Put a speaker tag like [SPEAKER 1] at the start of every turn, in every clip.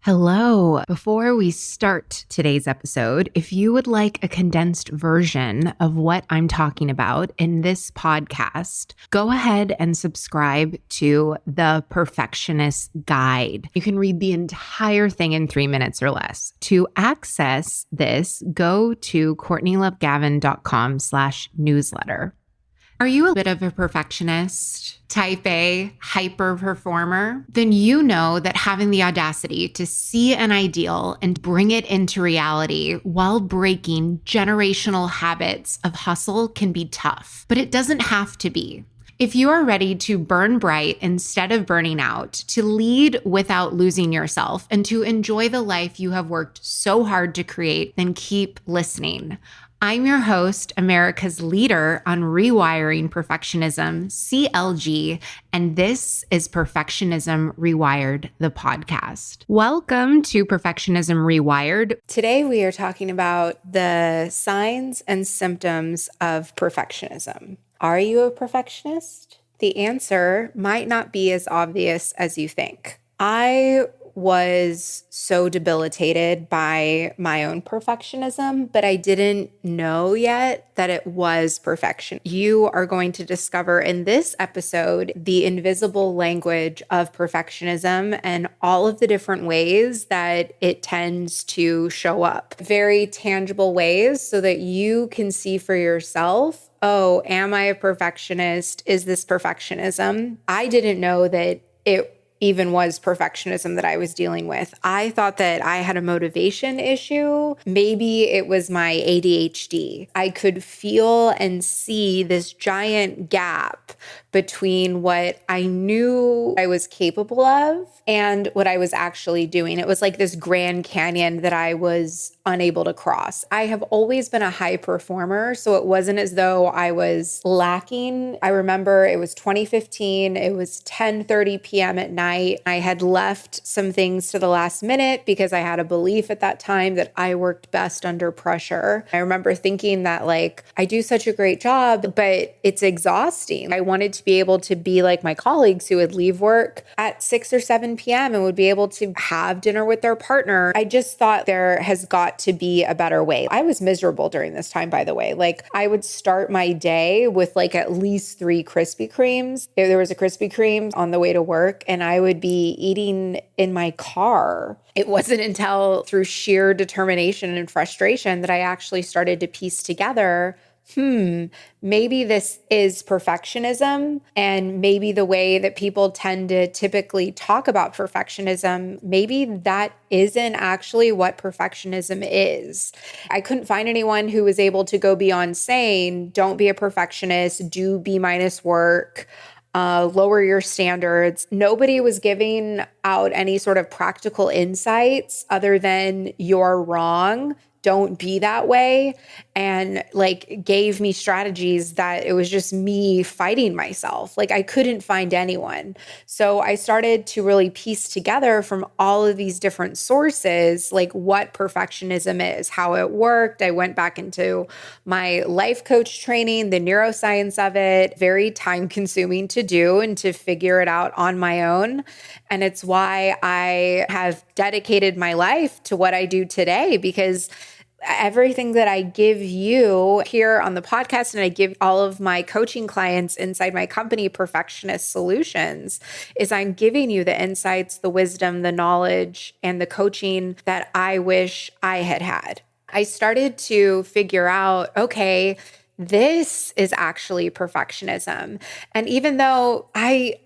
[SPEAKER 1] Hello. Before we start today's episode, if you would like a condensed version of what I'm talking about in this podcast, go ahead and subscribe to the Perfectionist Guide. You can read the entire thing in 3 minutes or less. To access this, go to CourtneyLoveGavin.com/newsletter. Are you a bit of a perfectionist? Type A, hyper performer? Then you know that having the audacity to see an ideal and bring it into reality while breaking generational habits of hustle can be tough, but it doesn't have to be. If you are ready to burn bright instead of burning out, to lead without losing yourself, and to enjoy the life you have worked so hard to create, then keep listening. I'm your host, America's leader on rewiring perfectionism, CLG, and this is Perfectionism Rewired, the podcast. Welcome to Perfectionism Rewired. Today we are talking about the signs and symptoms of perfectionism. Are you a perfectionist? The answer might not be as obvious as you think. I was so debilitated by my own perfectionism, but I didn't know yet that it was perfection. You are going to discover in this episode the invisible language of perfectionism and all of the different ways that it tends to show up. Very tangible ways so that you can see for yourself, oh, am I a perfectionist? Is this perfectionism? I didn't know that it even was perfectionism that I was dealing with. I thought that I had a motivation issue. Maybe it was my ADHD. I could feel and see this giant gap between what I knew I was capable of and what I was actually doing. It was like this Grand Canyon that I was unable to cross. I have always been a high performer, so it wasn't as though I was lacking. I remember it was 2015. It was 10:30 p.m. at night. I had left some things to the last minute because I had a belief at that time that I worked best under pressure. I remember thinking that I do such a great job, but it's exhausting. I wanted to be able to be like my colleagues who would leave work at 6 or 7 p.m. and would be able to have dinner with their partner. I just thought there has got to be a better way. I was miserable during this time, by the way. I would start my day with at least 3 Krispy Kremes. If there was a Krispy Kreme on the way to work, and I would be eating in my car. It wasn't until through sheer determination and frustration that I actually started to piece together, maybe this is perfectionism, and maybe the way that people tend to typically talk about perfectionism, maybe that isn't actually what perfectionism is. I couldn't find anyone who was able to go beyond saying, don't be a perfectionist, do B- work, lower your standards. Nobody was giving out any sort of practical insights other than you're wrong. Don't be that way. And gave me strategies that it was just me fighting myself. I couldn't find anyone. So I started to really piece together from all of these different sources, what perfectionism is, how it worked. I went back into my life coach training, the neuroscience of it, very time consuming to do and to figure it out on my own. And it's why I have dedicated my life to what I do today, because everything that I give you here on the podcast and I give all of my coaching clients inside my company, Perfectionist Solutions, is I'm giving you the insights, the wisdom, the knowledge, and the coaching that I wish I had had. I started to figure out, okay, this is actually perfectionism. And even though I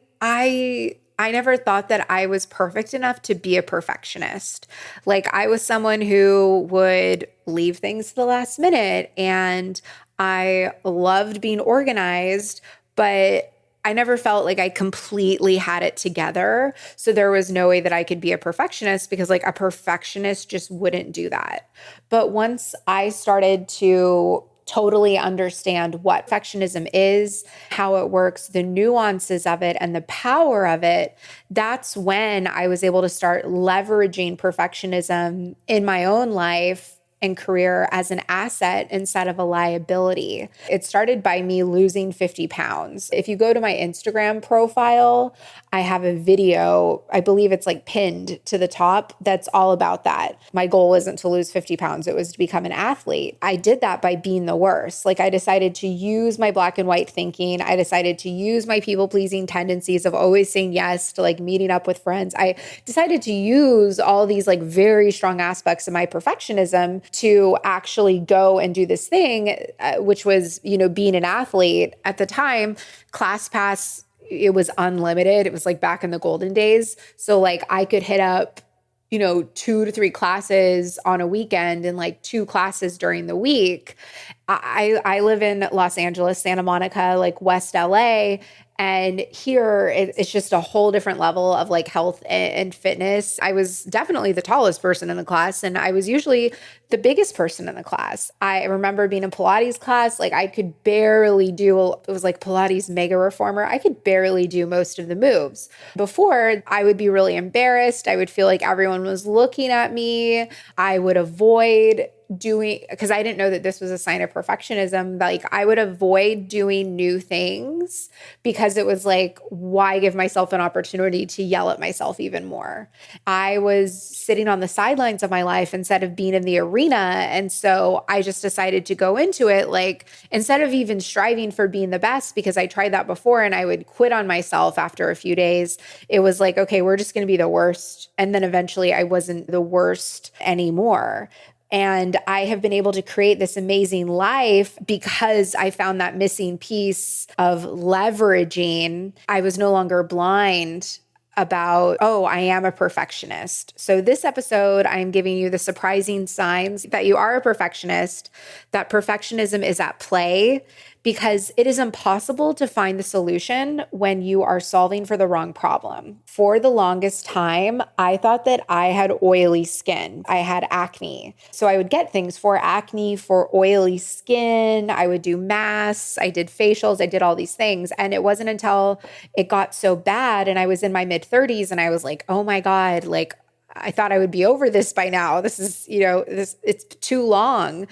[SPEAKER 1] never thought that I was perfect enough to be a perfectionist. I was someone who would leave things to the last minute, and I loved being organized, but I never felt like I completely had it together. So there was no way that I could be a perfectionist, because a perfectionist just wouldn't do that. But once I started to totally understand what perfectionism is, how it works, the nuances of it, and the power of it, that's when I was able to start leveraging perfectionism in my own life and career as an asset instead of a liability. It started by me losing 50 pounds. If you go to my Instagram profile,
[SPEAKER 2] I have a video, I believe it's like pinned to the top, that's all about that. My goal wasn't to lose 50 pounds, it was to become an athlete. I did that by being the worst. Like I decided to use my black and white thinking. I decided to use my people pleasing tendencies of always saying yes to like meeting up with friends. I decided to use all these like very strong aspects of my perfectionism to actually go and do this thing, which was, being an athlete at the time. ClassPass, it was unlimited. It was like back in the golden days. So like I could hit up, 2 to 3 classes on a weekend and like 2 classes during the week. I live in Los Angeles, Santa Monica, like West LA. And here it's just a whole different level of like health and fitness. I was definitely the tallest person in the class, and I was usually the biggest person in the class. I remember being in Pilates class, like I could barely do, it was like Pilates Mega Reformer. I could barely do most of the moves. Before, I would be really embarrassed. I would feel like everyone was looking at me. I would avoid doing, because I didn't know that this was a sign of perfectionism. Like I would avoid doing new things because it was like, why give myself an opportunity to yell at myself even more? I was sitting on the sidelines of my life instead of being in the arena. And so I just decided to go into it like, instead of even striving for being the best, because I tried that before and I would quit on myself after a few days. It was like, okay, we're just going to be the worst. And then eventually I wasn't the worst anymore. And I have been able to create this amazing life because I found that missing piece of leveraging. I was no longer blind about, oh, I am a perfectionist. So this episode, I'm giving you the surprising signs that you are a perfectionist, that perfectionism is at play, because it is impossible to find the solution when you are solving for the wrong problem. For the longest time, I thought that I had oily skin. I had acne. So I would get things for acne, for oily skin. I would do masks. I did facials. I did all these things. And it wasn't until it got so bad and I was in my mid-30s and I was like, oh my God, like I thought I would be over this by now. This is, it's too long.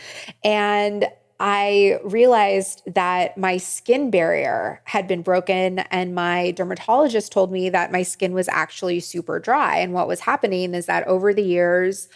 [SPEAKER 2] And I realized that my skin barrier had been broken, and my dermatologist told me that my skin was actually super dry. And what was happening is that over the years,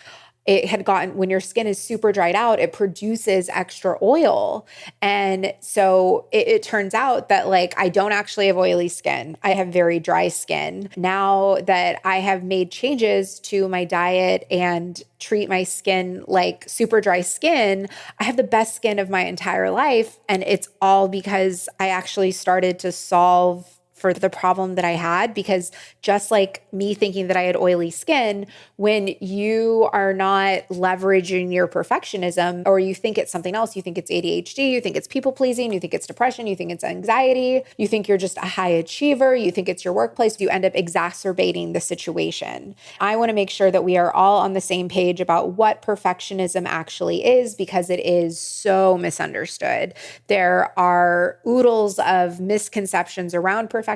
[SPEAKER 2] it had gotten, when your skin is super dried out, it produces extra oil. And so it turns out that like, I don't actually have oily skin. I have very dry skin. Now that I have made changes to my diet and treat my skin like super dry skin, I have the best skin of my entire life. And it's all because I actually started to solve for the problem that I had. Because just like me thinking that I had oily skin, when you are not leveraging your perfectionism, or you think it's something else, you think it's ADHD, you think it's people pleasing, you think it's depression, you think it's anxiety, you think you're just a high achiever, you think it's your workplace, you end up exacerbating the situation. I want to make sure that we are all on the same page about what perfectionism actually is, because it is so misunderstood. There are oodles of misconceptions around perfectionism.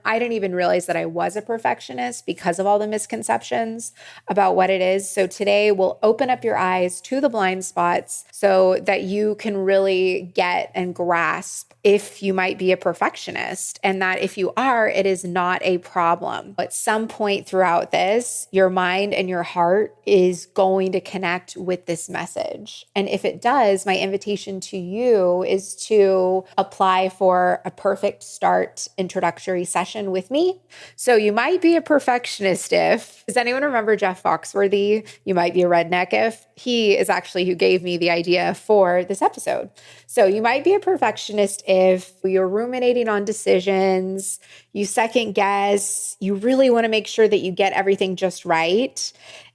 [SPEAKER 2] I didn't even realize that I was a perfectionist because of all the misconceptions about what it is. So today we'll open up your eyes to the blind spots so that you can really get and grasp if you might be a perfectionist, and that if you are, it is not a problem. At some point throughout this, your mind and your heart is going to connect with this message. And if it does, my invitation to you is to apply for a Perfect Start introductory session with me. So you might be a perfectionist if, does anyone remember Jeff Foxworthy? You might be a redneck if. He is actually who gave me the idea for this episode. So you might be a perfectionist if you're ruminating on decisions, you second guess, you really want to make sure that you get everything just right,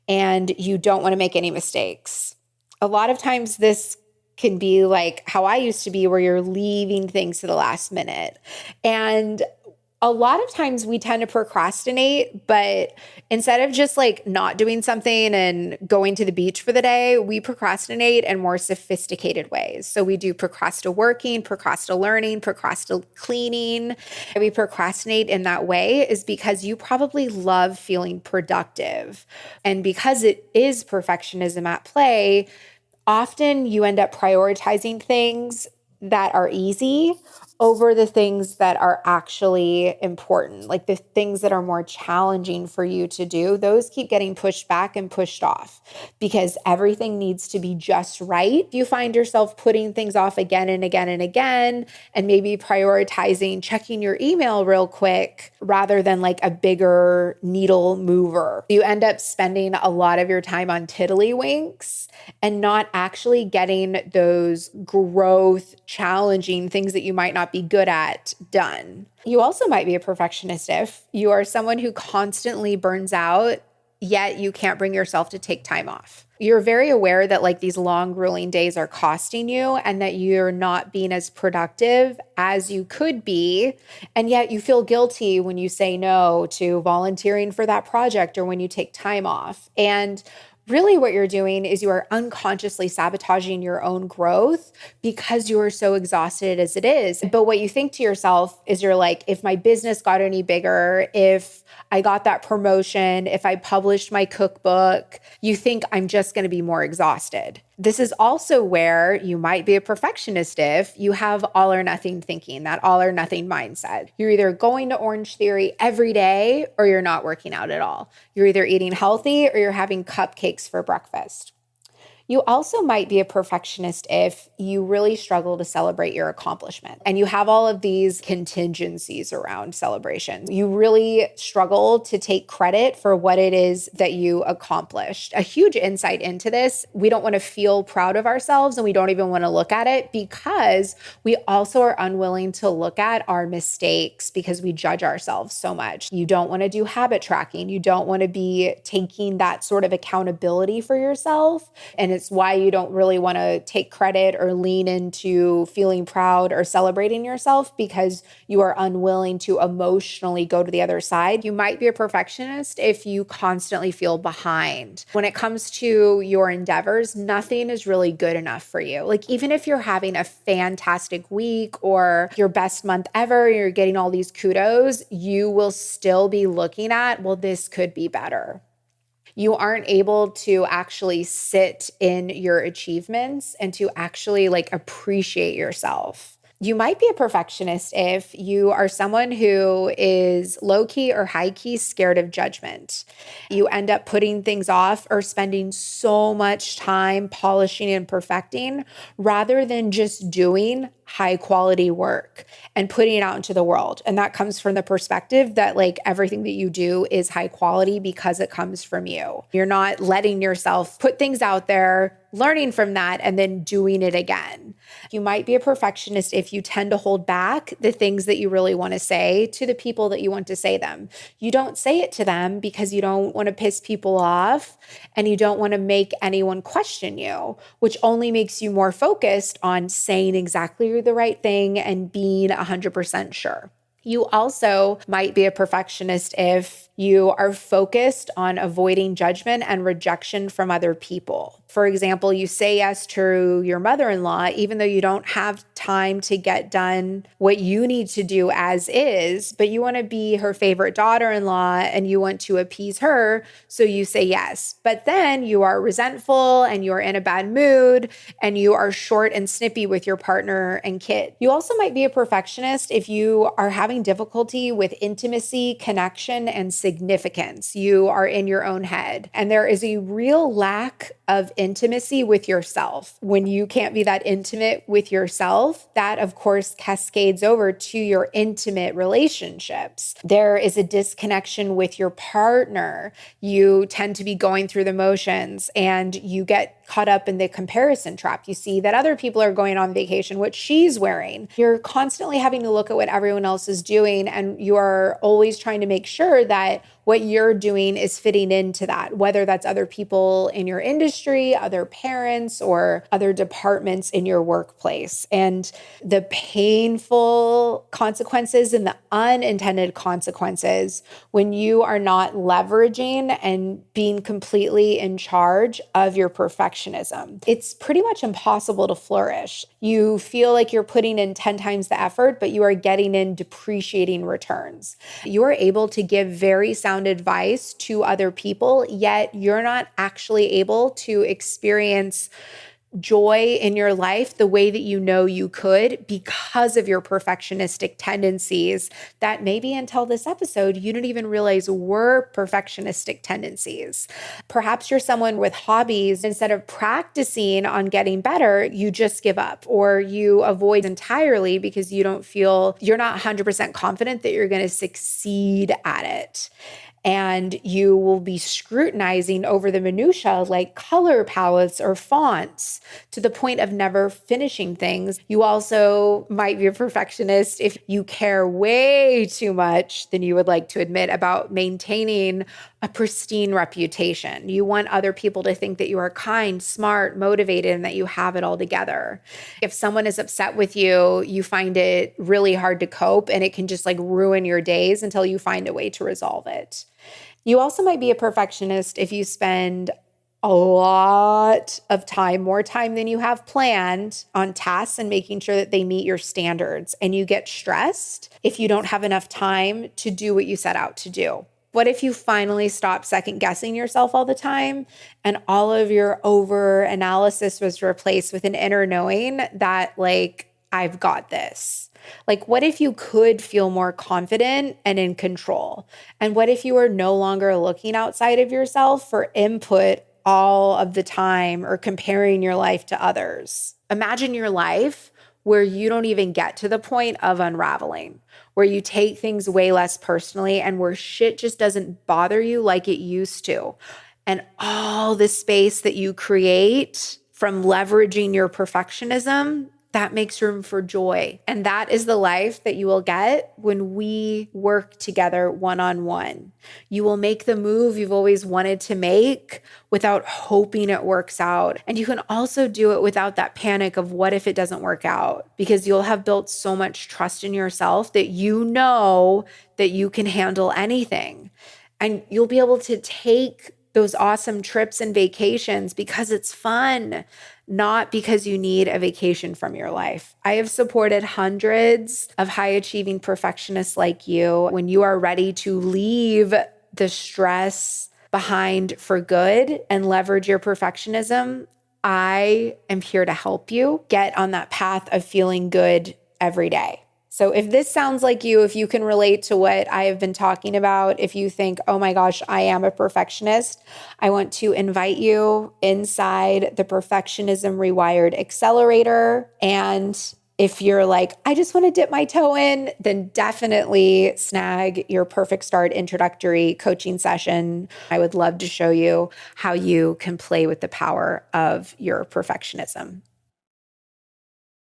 [SPEAKER 2] and you don't want to make any mistakes. A lot of times this can be like how I used to be, where you're leaving things to the last minute. And a lot of times we tend to procrastinate, but instead of just like not doing something and going to the beach for the day, we procrastinate in more sophisticated ways. So we do procrasti-working, procrasti-learning, procrasti-cleaning. We procrastinate in that way is because you probably love feeling productive. And because it is perfectionism at play, often you end up prioritizing things that are easy over the things that are actually important, like the things that are more challenging for you to do. Those keep getting pushed back and pushed off because everything needs to be just right. If you find yourself putting things off again and again and again, and maybe prioritizing checking your email real quick rather than like a bigger needle mover, you end up spending a lot of your time on tiddlywinks and not actually getting those growth, challenging things that you might not be good at done. You also might be a perfectionist if you are someone who constantly burns out, yet you can't bring yourself to take time off. You're very aware that like these long, grueling days are costing you and that you're not being as productive as you could be. And yet you feel guilty when you say no to volunteering for that project or when you take time off. And really what you're doing is you are unconsciously sabotaging your own growth because you are so exhausted as it is. But what you think to yourself is you're like, if my business got any bigger, if I got that promotion, if I published my cookbook, you think I'm just going to be more exhausted. This is also where you might be a perfectionist if you have all or nothing thinking, that all or nothing mindset. You're either going to Orange Theory every day or you're not working out at all. You're either eating healthy or you're having cupcakes for breakfast. You also might be a perfectionist if you really struggle to celebrate your accomplishment and you have all of these contingencies around celebration. You really struggle to take credit for what it is that you accomplished. A huge insight into this, we don't want to feel proud of ourselves and we don't even want to look at it because we also are unwilling to look at our mistakes because we judge ourselves so much. You don't want to do habit tracking. You don't want to be taking that sort of accountability for yourself. And it's why you don't really want to take credit or lean into feeling proud or celebrating yourself because you are unwilling to emotionally go to the other side. You might be a perfectionist if you constantly feel behind. When it comes to your endeavors, nothing is really good enough for you. Like even if you're having a fantastic week or your best month ever, you're getting all these kudos, you will still be looking at, well, this could be better. You aren't able to actually sit in your achievements and to actually like appreciate yourself. You might be a perfectionist if you are someone who is low-key or high-key scared of judgment. You end up putting things off or spending so much time polishing and perfecting rather than just doing high-quality work and putting it out into the world. And that comes from the perspective that like everything that you do is high quality because it comes from you. You're not letting yourself put things out there, learning from that, and then doing it again. You might be a perfectionist if you tend to hold back the things that you really want to say to the people that you want to say them. You don't say it to them because you don't want to piss people off and you don't want to make anyone question you, which only makes you more focused on saying exactly the right thing and being 100% sure. You also might be a perfectionist if you are focused on avoiding judgment and rejection from other people. For example, you say yes to your mother-in-law, even though you don't have time to get done what you need to do as is, but you want to be her favorite daughter-in-law and you want to appease her, so you say yes. But then you are resentful and you're in a bad mood and you are short and snippy with your partner and kid. You also might be a perfectionist if you are having difficulty with intimacy, connection, and significance. You are in your own head. And there is a real lack of intimacy with yourself. When you can't be that intimate with yourself, that of course cascades over to your intimate relationships. There is a disconnection with your partner. You tend to be going through the motions and you get caught up in the comparison trap. You see that other people are going on vacation, what she's wearing. You're constantly having to look at what everyone else is doing, and you are always trying to make sure that what you're doing is fitting into that, whether that's other people in your industry, other parents, or other departments in your workplace. And the painful consequences and the unintended consequences when you are not leveraging and being completely in charge of your perfectionism. It's pretty much impossible to flourish. You feel like you're putting in 10 times the effort, but you are getting in depreciating returns. You are able to give very sound advice to other people, yet you're not actually able to experience joy in your life the way that you know you could because of your perfectionistic tendencies that maybe until this episode, you didn't even realize were perfectionistic tendencies. Perhaps you're someone with hobbies. Instead of practicing on getting better, you just give up or you avoid entirely because you don't feel you're not 100% confident that you're going to succeed at it. And you will be scrutinizing over the minutia like color palettes or fonts to the point of never finishing things. You also might be a perfectionist if you care way too much than you would like to admit about maintaining a pristine reputation. You want other people to think that you are kind, smart, motivated, and that you have it all together. If someone is upset with you, you find it really hard to cope and it can just like ruin your days until you find a way to resolve it. You also might be a perfectionist if you spend a lot of time, more time than you have planned on tasks and making sure that they meet your standards. And you get stressed if you don't have enough time to do what you set out to do. What if you finally stop second guessing yourself all the time and all of your over analysis was replaced with an inner knowing that like, I've got this? Like, what if you could feel more confident and in control? And what if you were no longer looking outside of yourself for input all of the time or comparing your life to others? Imagine your life where you don't even get to the point of unraveling, where you take things way less personally and where shit just doesn't bother you like it used to. And all the space that you create from leveraging your perfectionism, that makes room for joy. And that is the life that you will get when we work together one-on-one. You will make the move you've always wanted to make without hoping it works out. And you can also do it without that panic of what if it doesn't work out, because you'll have built so much trust in yourself that you know that you can handle anything. And you'll be able to take those awesome trips and vacations because it's fun, not because you need a vacation from your life. I have supported hundreds of high achieving perfectionists like you. When you are ready to leave the stress behind for good and leverage your perfectionism, I am here to help you get on that path of feeling good every day. So if this sounds like you, if you can relate to what I have been talking about, if you think, oh my gosh, I am a perfectionist, I want to invite you inside the Perfectionism Rewired Accelerator. And if you're like, I just want to dip my toe in, then definitely snag your Perfect Start introductory coaching session. I would love to show you how you can play with the power of your perfectionism.